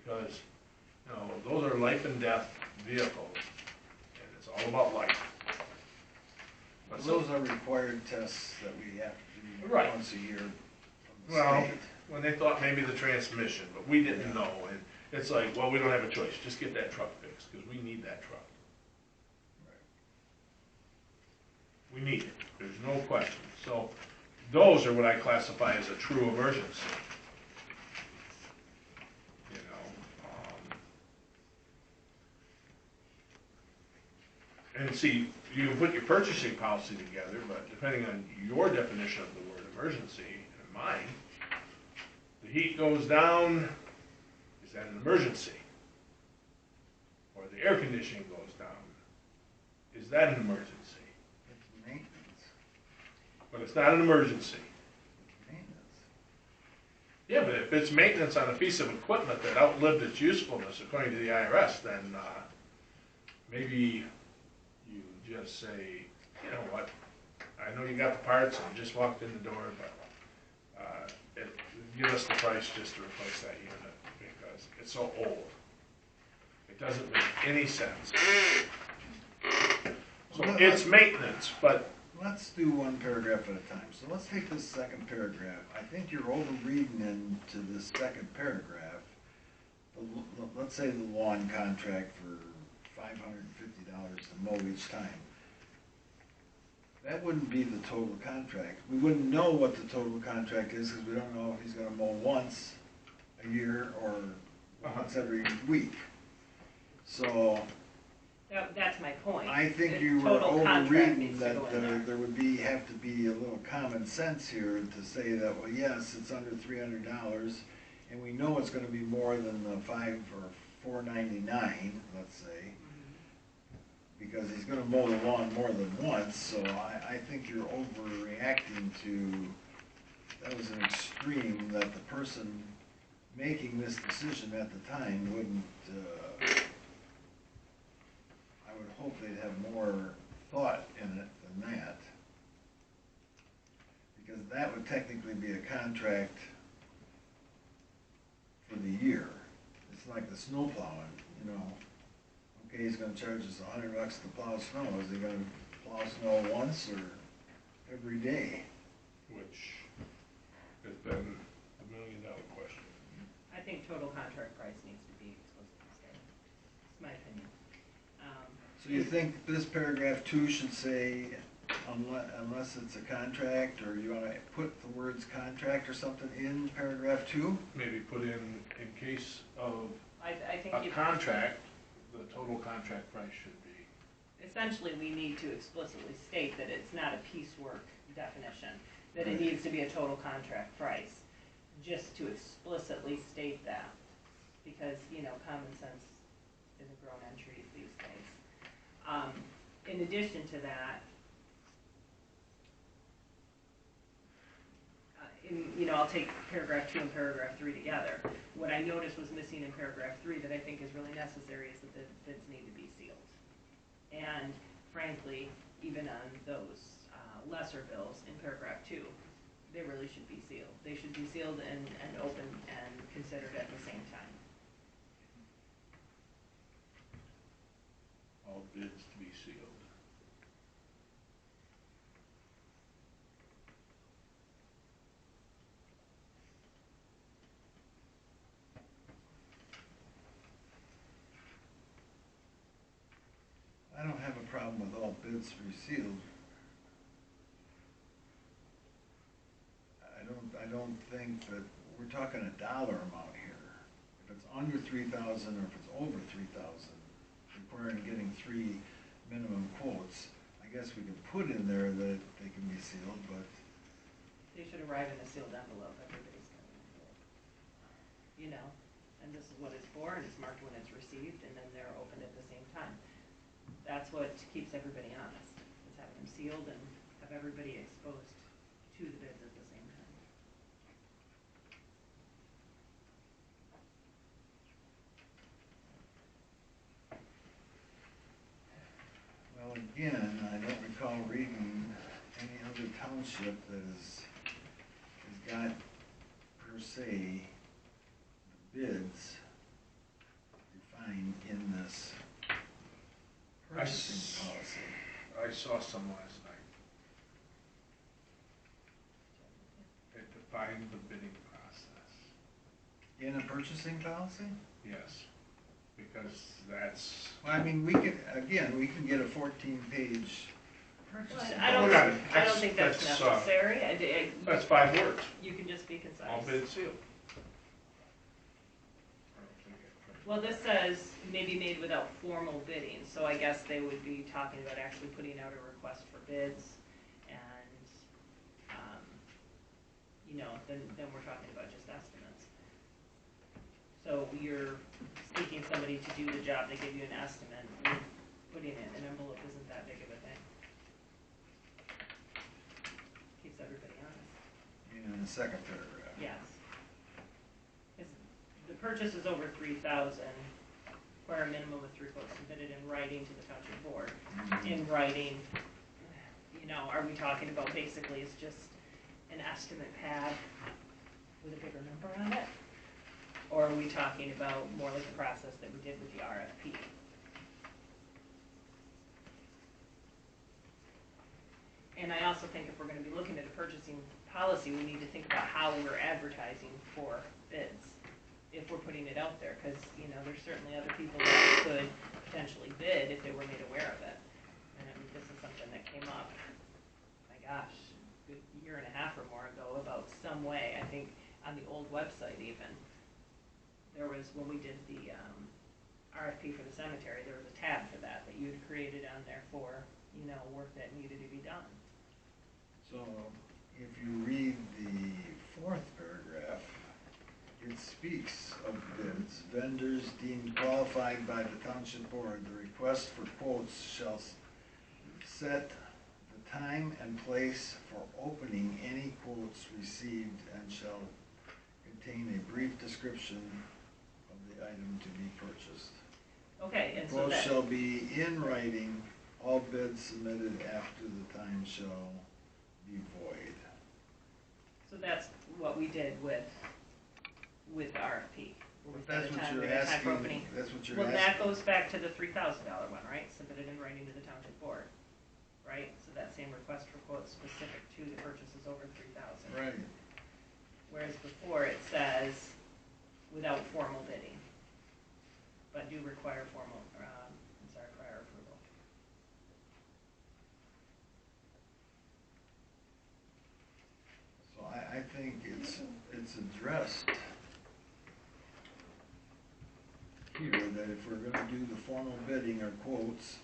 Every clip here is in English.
because, you know, those are life and death vehicles, and it's all about life. But Those are required tests that we have to do Right. once a year from the Well, state. when they thought maybe the transmission, but we didn't know, and it's like, well, we don't have a choice, just get that truck fixed, because we need that truck. We need it, there's no question. So, those are what I classify as a true emergency. You know, and see, you can put your purchasing policy together, but depending on your definition of the word emergency and mine, the heat goes down, is that an emergency? Or the air conditioning goes down, is that an emergency? It's maintenance. But it's not an emergency. Maintenance. Yeah, but if it's maintenance on a piece of equipment that outlived its usefulness, according to the IRS, then maybe you just say, you know what, I know you got the parts and just walked in the door, but give us the price just to replace that unit because it's so old. It doesn't make any sense. So it's maintenance, but Let's do one paragraph at a time. So let's take this second paragraph. I think you're over-reading into this second paragraph. Let's say the lawn contract for $550 to mow each time. That wouldn't be the total contract. We wouldn't know what the total contract is because we don't know if he's gonna mow once a year or once every week. So That's my point. I think The you were total contract overreading needs to that go in there. there would have to be a little common sense here to say that, well, yes, it's under $300, and we know it's gonna be more than the $499, let's say, because he's gonna mow the lawn more than once, so I think you're overreacting to, that was an extreme that the person making this decision at the time wouldn't, I would hope they'd have more thought in it than that. Because that would technically be a contract for the year. It's like the snow plowing, you know. Okay, he's gonna charge us $100 to plow snow. Is he gonna plow snow once or every day? which has been the million-dollar question. I think total contract price needs to be explicitly stated. It's my opinion. So you think this paragraph 2 should say unless it's a contract, or you wanna put the words contract or something in paragraph 2? Maybe put in case of I think a contract, the total contract price should be. essentially we need to explicitly state that it's not a piecework definition, that it Right. needs to be a total contract price, just to explicitly state that. Because, you know, common sense isn't grown on trees these days. In addition to that, you know, I'll take paragraph 2 and paragraph 3 together. What I noticed was missing in paragraph 3 that I think is really necessary is that the bids need to be sealed. And frankly, even on those lesser bills in paragraph 2, they really should be sealed. They should be sealed and open and considered at the same time. All bids to be sealed. I don't have a problem with all bids to be sealed. I don't think that, we're talking a dollar amount here. If it's under 3,000 or if it's over 3,000, requiring getting 3 minimum quotes, I guess we could put in there that they can be sealed, but They should arrive in a sealed envelope, everybody's got an envelope. You know, and this is what it's for, and it's marked when it's received, and then they're opened at the same time. That's what keeps everybody honest, is having them sealed and have everybody exposed to the bids at the same time. well, again, I don't recall reading any other township that has got, per se, the bids saw some last night. It defined the bidding process. In a purchasing policy? Yes, because that's. Well, I mean, we can get a 14-page Well, purchasing. I don't, Well, I don't think that's that's, necessary. That's 5 words, You can just be concise. all bids sealed. I don't think it- Well, this says maybe made without formal bidding, so I guess they would be talking about actually putting out a request for bids and, then we're talking about just estimates. So you're seeking somebody to do the job, they give you an estimate, putting it in an envelope isn't that big of a thing. Keeps everybody honest. You know, in the second paragraph. Yes. If the purchase is over 3,000, require a minimum of 3 quotes submitted in writing to the township board. In writing, are we talking about basically it's just an estimate pad with a bigger number on it? Or are we talking about more like the process that we did with the RFP? And I also think if we're gonna be looking at a purchasing policy, we need to think about how we're advertising for bids. If we're putting it out there, cause, there's certainly other people that could potentially bid if they were made aware of it. And this is something that came up, my gosh, a good year and a half or more ago about some way, I think on the old website even. There was, when we did the, RFP for the cemetery, there was a tab for that you had created on there for, work that needed to be done. So if you read the fourth paragraph, it speaks of bids. Vendors deemed qualified by the township board, the request for quotes shall set the time and place for opening any quotes received and shall contain a brief description of the item to be purchased. Okay, and so Quotes that, shall be in writing, all bids submitted after the time shall be void. so that's what we did with the RFP. where we But that's set a what time, you're we had time for asking, opening. that's what you're Well, asking. that goes back to the $3,000 one, right? Submitted in writing to the township board, right? So that same request for quotes specific to the purchases over 3,000. Right, Whereas before it says without formal bidding, but do require prior approval. so I think it's addressed here that if we're gonna do the formal bidding or quotes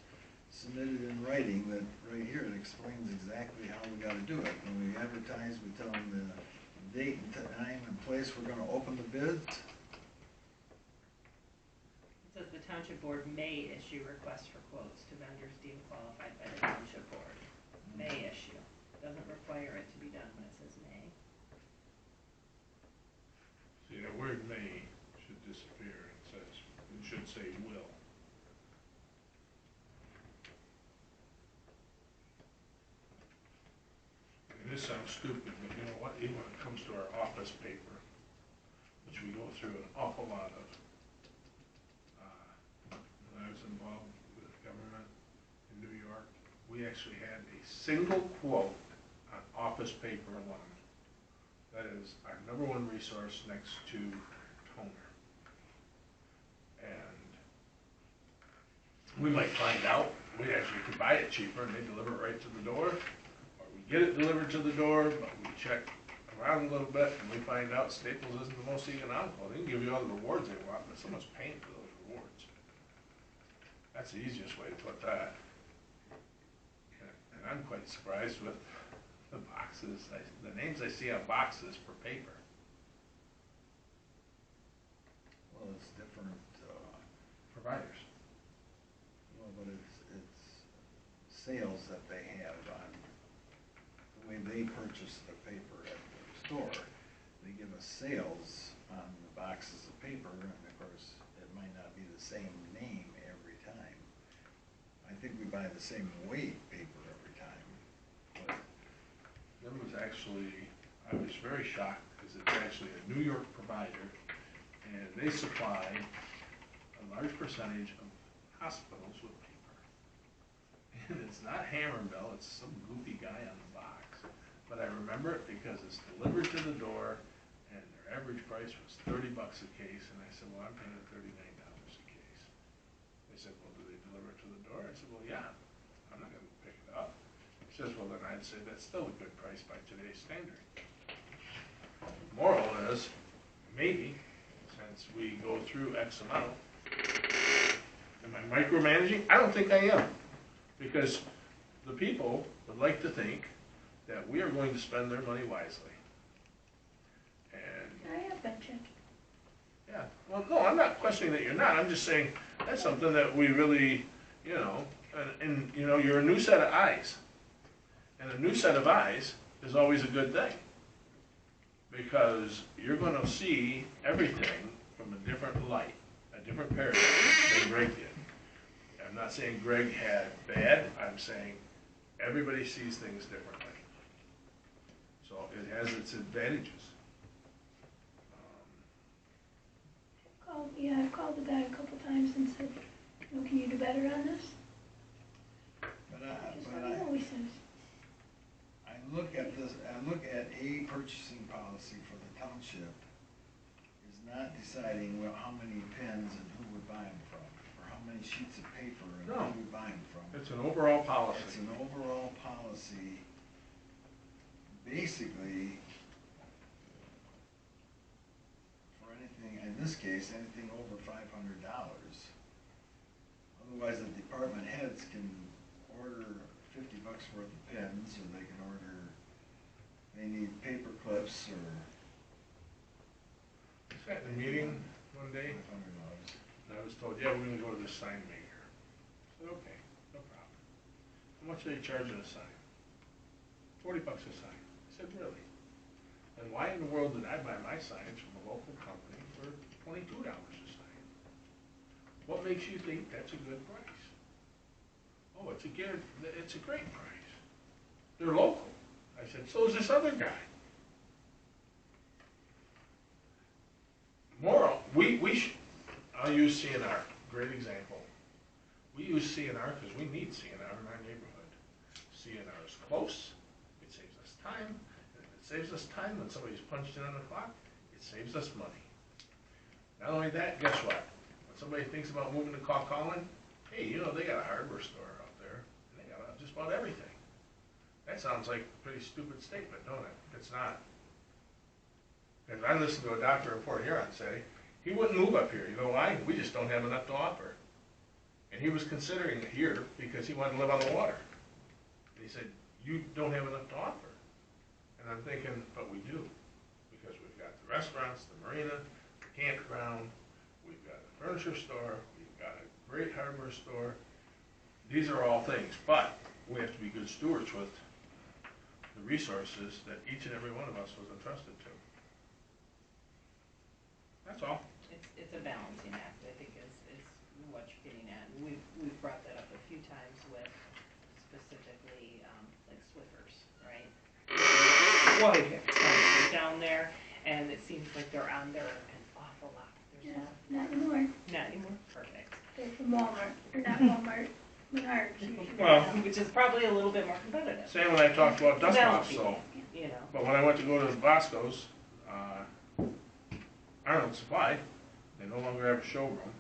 submitted in writing, that right here it explains exactly how we gotta do it. When we advertise, we tell them the date and time and place we're gonna open the bids. It says the township board may issue requests for quotes to vendors deemed qualified by the township board. May issue. Doesn't require it to be done when it says may. See, the word may should disappear, it should say will. And this sounds stupid, but you know what, even when it comes to our office paper, which we go through an awful lot of, when I was involved with government in New York, we actually had a single quote on office paper alone. That is our #1 resource next to toner. And we might find out, we actually could buy it cheaper and they deliver it right to the door, or we get it delivered to the door, but we check around a little bit and we find out Staples isn't the most economical. They can give you all the rewards they want, but someone's paying for those rewards. That's the easiest way to put that. And I'm quite surprised with the boxes, the names I see on boxes for paper. Well, it's different, Providers. well, but it's sales that they have on, the way they purchase the paper at the store. They give us sales on the boxes of paper, and of course, it might not be the same name every time. I think we buy the same weight paper every time, but That was actually, I was very shocked, because it's actually a New York provider, and they supply a large percentage of hospitals with paper. And it's not Hammermill, it's some goofy guy on the box. But I remember it because it's delivered to the door, and their average price was $30 a case, and I said, well, I'm paying $39 a case. They said, well, do they deliver it to the door? I said, well, yeah, I'm not gonna pick it up. He says, well, then I'd say that's still a good price by today's standard. Moral is, maybe, since we go through X amount, am I micromanaging? I don't think I am. Because the people would like to think that we are going to spend their money wisely. And, I have been checking. yeah, well, no, I'm not questioning that you're not. I'm just saying that's something that we really, you know, and you know, you're a new set of eyes. And a new set of eyes is always a good thing. Because you're going to see everything from a different light, a different paradigm than Greg did. I'm not saying Greg had bad, I'm saying everybody sees things differently. So it has its advantages. I've called the guy a couple times and said, can you do better on this? Just let me know, he says. I look at this, I look at a purchasing policy for the township is not deciding, well, how many pens and who would buy them from, or how many sheets of paper and No. who would buy them from. It's an overall It's policy. an overall policy, basically, for anything, in this case, anything over $500. Otherwise, the department heads can order $50 worth of pens, or they can order, they need paper clips, or I sat in a meeting one day, $500. and I was told, yeah, we're gonna go to this sign maker. I said, okay, no problem. How much are they charging a sign? $40 a sign. I said, really? And why in the world did I buy my signs from a local company for $22 a sign? What makes you think that's a good price? Oh, it's a great price. They're local. I said, so is this other guy. Moral, I'll use CNR, great example. We use CNR because we need CNR in our neighborhood. CNR is close, it saves us time, and if it saves us time when somebody's punched in on the clock, it saves us money. Not only that, guess what? When somebody thinks about moving to Calcallan, hey, you know, they got a hardware store out there, and they got just about everything. That sounds like a pretty stupid statement, don't it? It's not. And I listened to a doctor in Port Huron say, he wouldn't move up here. You know why? We just don't have enough to offer. And he was considering it here because he wanted to live on the water. And he said, you don't have enough to offer. And I'm thinking, but we do. Because we've got the restaurants, the marina, the campground, we've got a furniture store, we've got a great hardware store. These are all things, but we have to be good stewards with the resources that each and every one of us was entrusted to. That's all. It's a balancing act, I think is what you're getting at. We've brought that up a few times with specifically, like Swiffers, right? Quite expensive down there, and it seems like they're on there an awful lot. There's Not anymore. not anymore, perfect. They're from Walmart, or not Walmart, Menards. Well, Which is probably a little bit more competitive, same when I talked about dust mops, Balancing. so. you know. But when I went to go to Bosco's, Arnold Supply, they no longer have a showroom.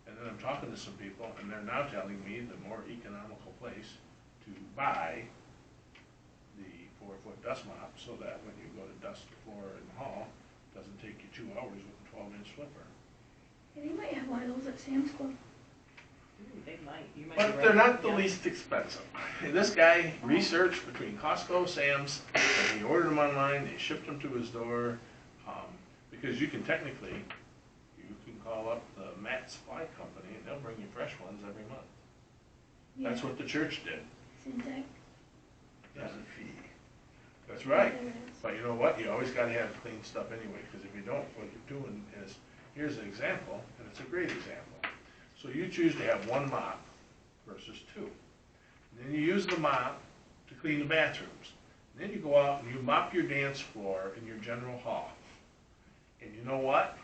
And then I'm talking to some people, and they're now telling me the more economical place to buy the 4-foot dust mop, so that when you go to dust the floor in the hall, it doesn't take you 2 hours with a 12-inch Swiffer. Yeah, they might have one of those at Sam's Club. They might, you might be But right. they're not the Yeah. least expensive. This guy researched between Costco, Sam's, and he ordered them online, they shipped them to his door, because you can technically, you can call up the Matt Supply Company and they'll bring you fresh ones every month. Yeah, That's what the church did. Syntax. There's a fee. That's right. There it is. But you know what? You always gotta have clean stuff anyway, because if you don't, what you're doing is, here's an example, and it's a great example. So you choose to have 1 mop versus 2. And then you use the mop to clean the bathrooms. And then you go out and you mop your dance floor in your general hall. And you know what?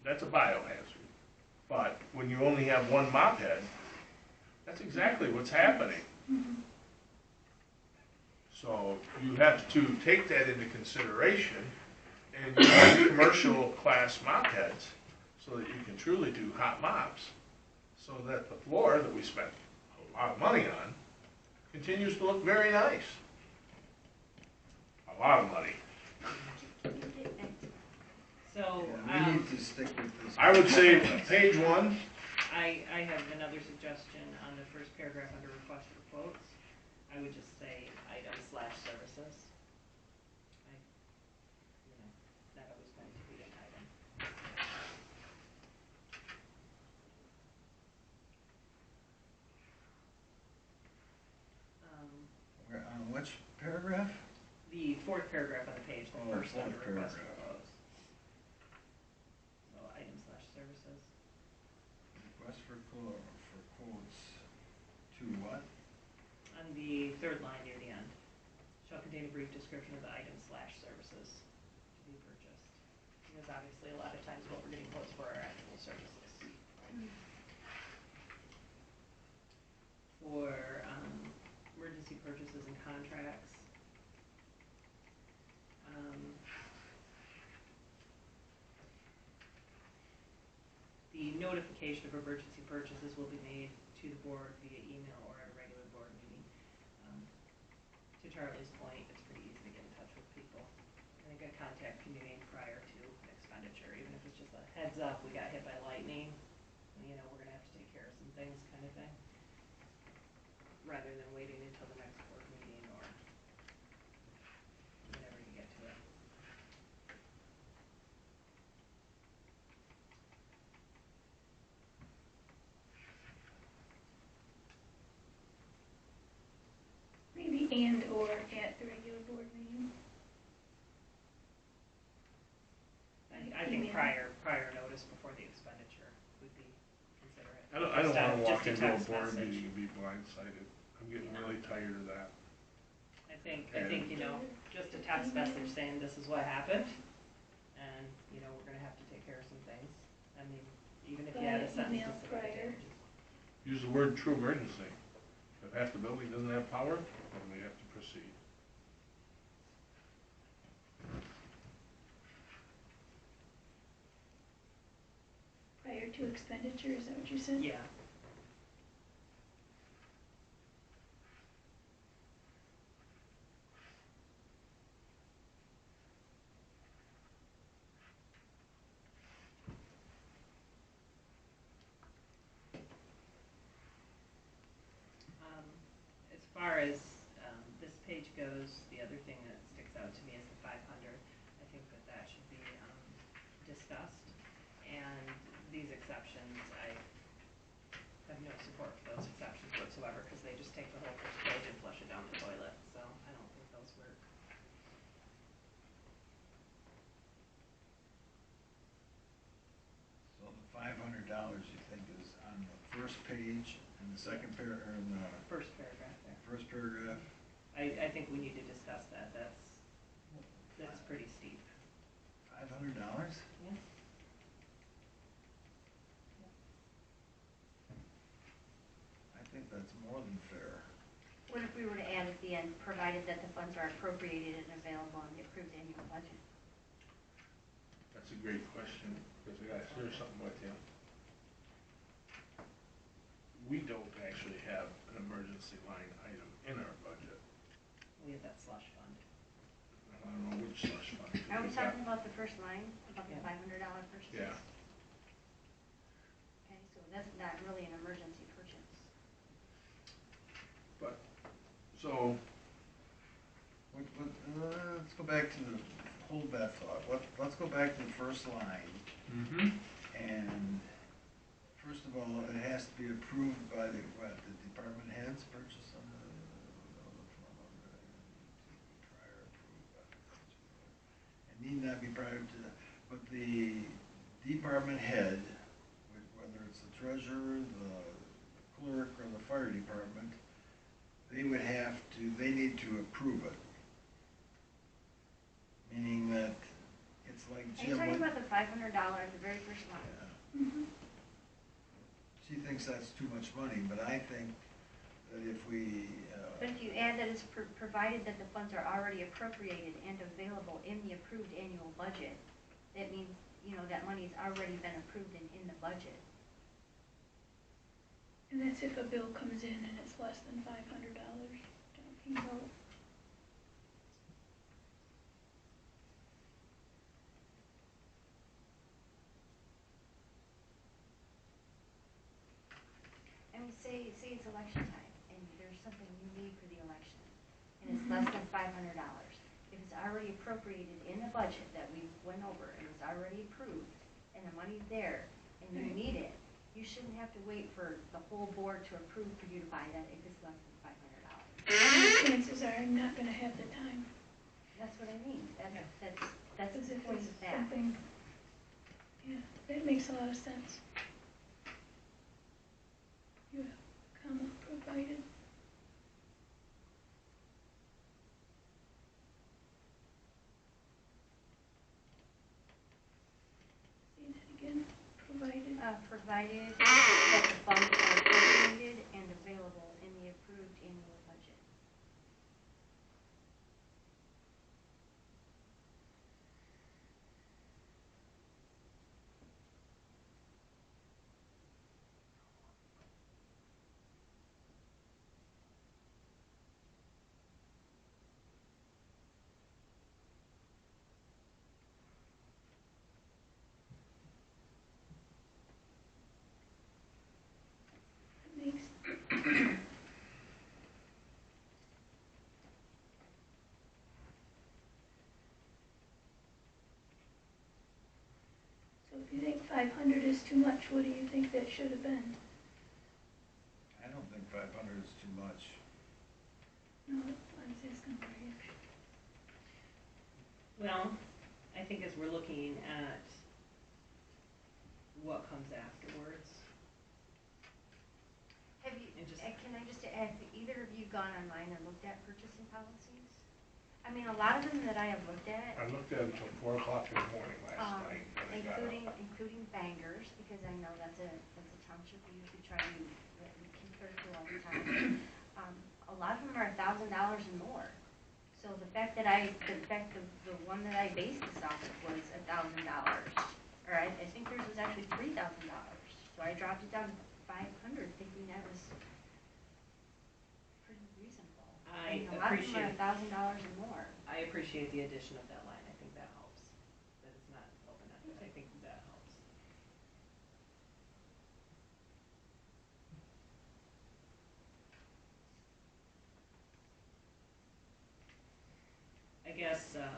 That's a biohazard. But when you only have 1 mop head, that's exactly what's happening. Mhm. So you have to take that into consideration and use commercial class mop heads so that you can truly do hot mops. So that the floor that we spent a lot of money on continues to look very nice. A lot of money. So, Yeah, we need to stick with this. I would say page 1, I have another suggestion on the first paragraph under request for quotes. I would just say item/services. Not always going to be an item. On which paragraph? The fourth paragraph on the page, the Oh, first fourth under request for paragraph. quotes. So item/services. Request for quotes to what? On the third line near the end, shall contain a brief description of the item/services to be purchased. Because obviously a lot of times what we're getting quotes for are actual services. For emergency purchases and contracts. The notification of emergency purchases will be made to the board via email or at a regular board meeting. To Charlie's point, it's pretty easy to get in touch with people. I think a contact can be made prior to an expenditure, even if it's just a heads up, we got hit by lightning, we're gonna have to take care of some things kind of thing. Rather than waiting until the next board meeting or whenever you get to it. Maybe and or at the regular board meeting. I think Email. prior notice before the expenditure would be considerate. I don't wanna walk Just into a text board message. meeting and be blindsided. I'm getting really tired of that. I think, just a text message saying this is what happened, and, we're gonna have to take care of some things. I mean, even if you add a sentence Email specific to prior. damages. Use the word true emergency. If half the building doesn't have power, then we have to proceed. Prior to expenditure, is that what you said? Yeah. As far as this page goes, the other thing that sticks out to me is the 500. I think that should be discussed. And these exceptions, I have no support for those exceptions whatsoever because they just take the whole first page and flush it down the toilet. So I don't think those work. So the $500 you think is on the first page and the second or in the First paragraph there. first paragraph? I think we need to discuss that. That's pretty steep. $500? Yeah. I think that's more than fair. What if we were to add at the end, provided that the funds are appropriated and available on the approved annual budget? That's a great question, because I gotta share something with you. We don't actually have an emergency line item in our budget. We have that slush fund. I don't know which slush fund. Are we We've got- talking about the first line, about the Yeah. $500 purchases? Yeah. Okay, so that's not really an emergency purchase. But, so, Let's go back to hold that thought. Let's go back to the first line. And first of all, it has to be approved by the department heads purchase on prior approved by the. It need not be prior to, but the department head, whether it's the treasurer, the clerk, or the fire department, they need to approve it. Meaning that it's like Are Jim. you talking went- about the $500, the very first line? Yeah. She thinks that's too much money, but I think that if we, But if you add that it's provided that the funds are already appropriated and available in the approved annual budget, that means, that money's already been approved in the budget. And that's if a bill comes in and it's less than $500, talking about. I mean, say it's election time, and there's something you need for the election, and it's less than $500. If it's already appropriated in the budget that we went over, and it's already approved, and the money's there, and you Right. need it, you shouldn't have to wait for the whole board to approve for you to buy that if it's less than $500. Chances are I'm not gonna have the time, That's what I mean, that's because the if point it's of that. something, yeah, that makes a lot of sense. You have comma provided. Say that again, provided. Provided that the funds are appropriated and available in the approved annual budget. That makes, so if you think 500 is too much, what do you think that should have been? I don't think 500 is too much. No, I was asking for you. Well, I think as we're looking at what comes afterwards, Have you, And just- can I just add, have either of you gone online and looked at purchasing policies? I mean, a lot of them that I have looked at, I looked at it until 4 o'clock in the morning last night. when I got up. including Bangers, because I know that's a township we usually try to compare to all the time. A lot of them are $1,000 and more. So the one that I based this off of was $1,000. Or I think theirs was actually $3,000. So I dropped it down to 500, thinking that was pretty reasonable. I And a lot of them appreciate- are $1,000 and more. I appreciate the addition of that line, I think that helps, that it's not open-ended, I think that helps. I guess, a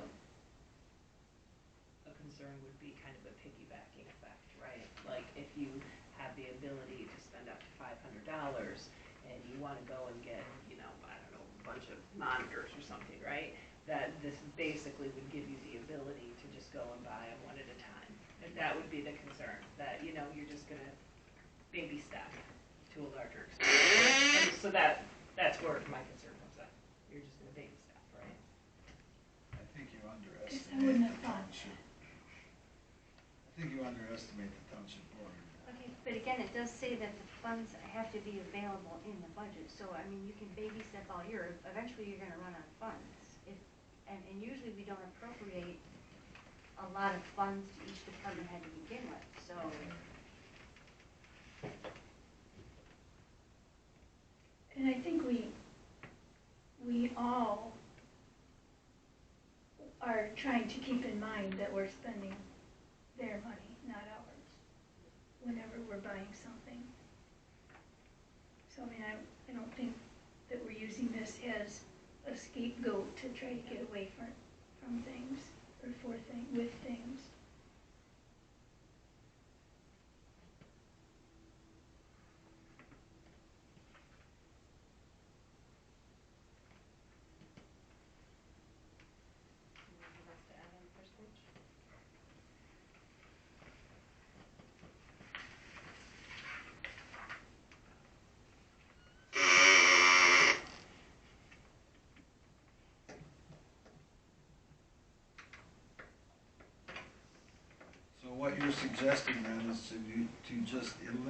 concern would be kind of a piggybacking effect, right? Like, if you have the ability to spend up to $500 and you wanna go and get, I don't know, a bunch of monitors or something, right? That this basically would give you the ability to just go and buy them one at a time. And that would be the concern, that, you're just gonna baby step to a larger extent. And so that's where my concern comes in. You're just gonna baby step, right? I think you Guess I underestimate wouldn't the have thought township. I think you underestimate the township board. Okay, but again, it does say that the funds have to be available in the budget, so I mean, you can baby step all year, eventually you're gonna run out of funds. And usually we don't appropriate a lot of funds to each department head to begin with, so. And I think we all are trying to keep in mind that we're spending their money, not ours, whenever we're buying something. So, I mean, I don't think that we're using this as a scapegoat to try to get away from things, or with things. Anything else to add on the first page? So what you're suggesting then is to just eliminate